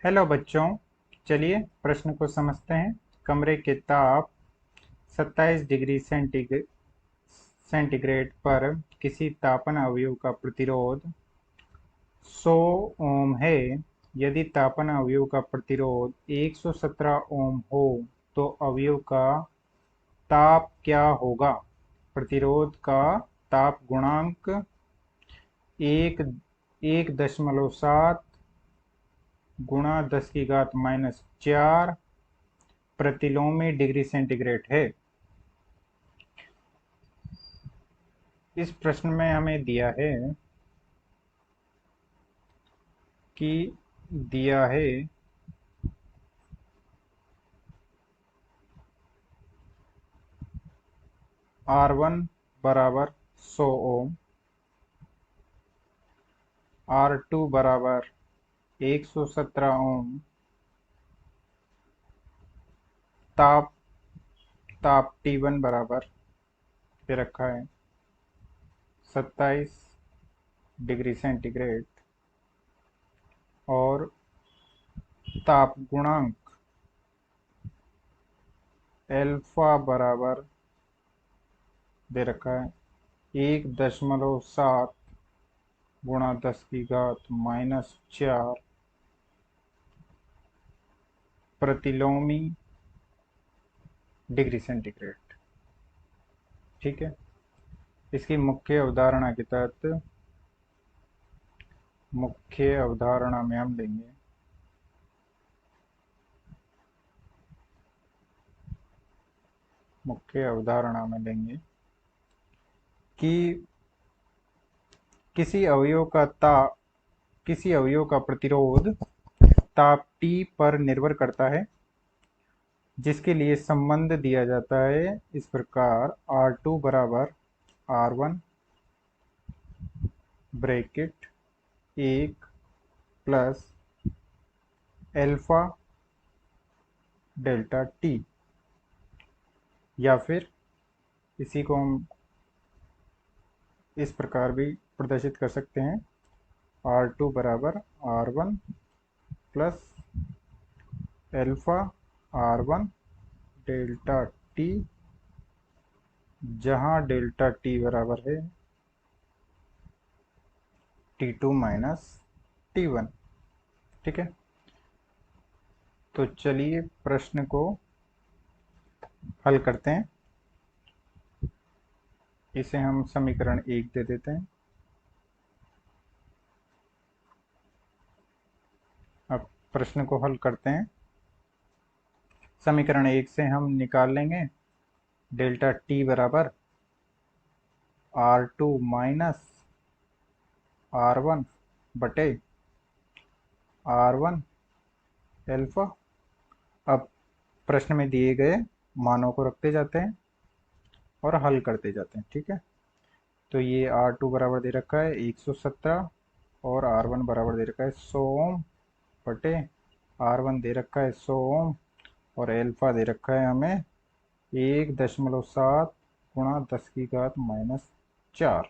Hello बच्चों, चलिए प्रश्न को समझते हैं। कमरे के ताप 27 डिग्री सेंटीग्रेड पर किसी तापन अवयव का प्रतिरोध 100 ओम है। यदि तापन अवयव का प्रतिरोध 117 ओम हो तो अवयव का ताप क्या होगा? प्रतिरोध का ताप गुणांक एक 1.7 गुणा 10⁻⁴ प्रतिलोमी डिग्री सेंटीग्रेड है। इस प्रश्न में हमें दिया है कि दिया है R1 बराबर 100 ओम, R2 बराबर 117 ओम, ताप ताप T1 बराबर पे रखा है 27 डिग्री सेंटीग्रेड और ताप गुणांक एल्फा बराबर दे रखा है 1.7 गुणा 10⁻⁴ प्रतिलोमी डिग्री सेंटीग्रेड। ठीक है, इसकी मुख्य अवधारणा में हम लेंगे कि किसी अवयव का प्रतिरोध ताप T पर निर्भर करता है, जिसके लिए संबंध दिया जाता है इस प्रकार: R2 बराबर R1 bracket 1 plus alpha delta T, या फिर इसी को हम इस प्रकार भी प्रदर्शित कर सकते हैं: R2 बराबर R1 plus alpha R1 delta T, जहां डेल्टा T बराबर है T2 माइनस T1। ठीक है, तो चलिए प्रश्न को हल करते हैं। इसे हम समीकरण 1 दे देते हैं। अब प्रश्न को हल करते हैं। समीकरण 1 से हम निकाल लेंगे डेल्टा T बराबर R2 माइनस R1 बटे R1 एल्फा। अब प्रश्न में दिए गए मानों को रखते जाते हैं और हल करते जाते हैं। ठीक है, तो ये R2 बराबर दे रखा है 117 और R1 बराबर दे रखा है 100 ओम बटे R1 दे रखा है 100 ओम और एल्फा दे रखा है हमें 1.7 गुणा 10⁻⁴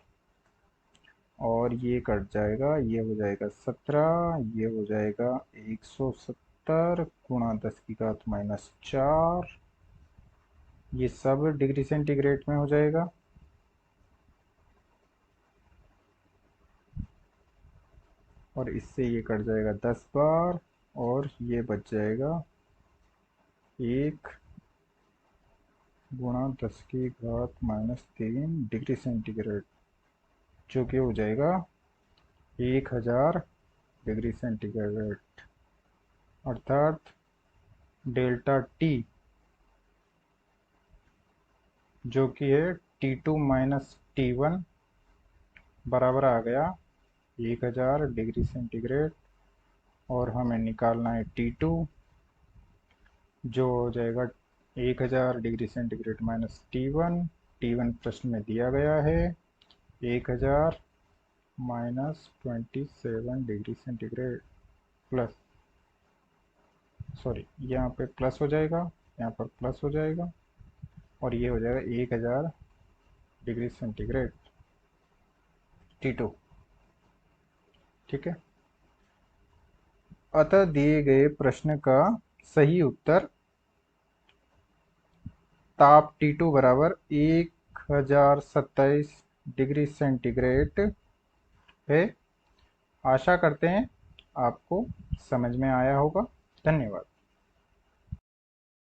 और ये कट जाएगा, ये हो जाएगा 17, ये हो जाएगा 170 गुणा 10⁻⁴, ये सब डिग्री सेंटीग्रेड में हो जाएगा। और इससे ये कट जाएगा 10 बार और ये बच जाएगा 1 गुणा 10⁻³ डिग्री सेंटीग्रेड, जो कि हो जाएगा 1000 डिग्री सेंटीग्रेड। अर्थात डेल्टा T जो कि है T2 माइनस T1 बराबर आ गया 1000 डिग्री सेंटीग्रेड। और हमें निकालना है T2, जो हो जाएगा 1000 डिग्री सेंटीग्रेड माइनस T1 प्रश्न में दिया गया है 1000 minus 27 degree centigrade plus, sorry यहाँ पे प्लस हो जाएगा, यहाँ पर प्लस हो जाएगा और ये हो जाएगा 1000 डिग्री सेंटीग्रेड T2। ठीक है, अतः दिए गए प्रश्न का सही उत्तर ताप T2 बराबर 1027 डिग्री सेंटीग्रेड है। आशा करते हैं आपको समझ में आया होगा। धन्यवाद।